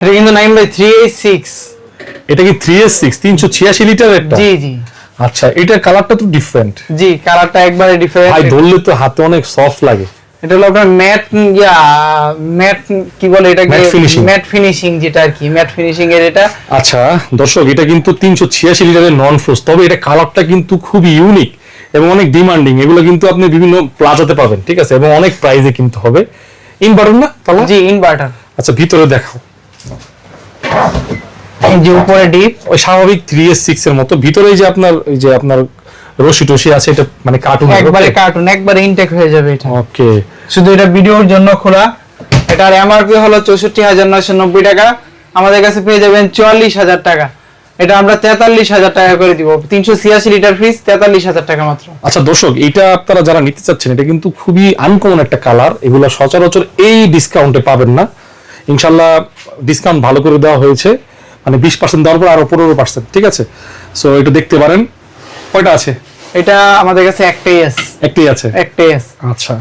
এটা কিন্তু 9/386। এটা কি 3S6 386 লিটার এটা? জি জি। আচ্ছা, এটার কালারটা তো ডিফারেন্ট। জি, কালারটা একবারে ডিফারেন্ট। ভাই ধরলে তো হাতে অনেক সফট লাগে। এটা হলো আপনার ম্যাট কি বলে এটাকে, ম্যাট ফিনিশিং যেটা আর কি, ম্যাট ফিনিশিং এর এটা। আচ্ছা দর্শক, এটা কিন্তু 386 লিটারের নন ফ্রোস্ট, তবে এটা কালারটা কিন্তু খুব ইউনিক এবং অনেক ডিমান্ডিং। এগুলো কিন্তু আপনি বিভিন্ন প্লাজাতে পাবেন, ঠিক আছে, এবং অনেক প্রাইসে কিন্তু হবে। ইনভার্টার না তাহলে? জি ইনভার্টার। আচ্ছা ভিতরে দেখাও। এই যে উপরে ডিপ, ওই স্বাভাবিক 3S6 এর মতো। ভিতরে এই যে আপনার রশি টশি আছে, এটা মানে কার্টুন, একবারে কার্টুন, একবারে ইনটেক হয়ে যাবে এটা। ওকে। শুধু এটা ভিডিওর জন্য খোলা। এটার এমআরপি হলো 64,990 টাকা, আমাদের কাছে পেয়ে যাবেন 44,000 টাকা। এটা আমরা 43,000 টাকা করে দিব। 386 লিটার ফ্রিজ 43,000 টাকা মাত্র। আচ্ছা দর্শক, এটা আপনারা যারা নিতে চাচ্ছেন, এটা কিন্তু খুবই আনকমন একটা কালার। এগুলো সচরাচর এই ডিসকাউন্টে পাবেন না। ইনশাল্লাহ ডিসকাউন্ট ভালো করে দেওয়া হয়েছে, মানে 20% দেওয়ার পর আরো 15%, ঠিক আছে। সো এটা দেখতে পারেন। কয়টা আছে? এটা আমাদের কাছে একটাই আছে। একটাই আছে। একটাই আছে। আচ্ছা।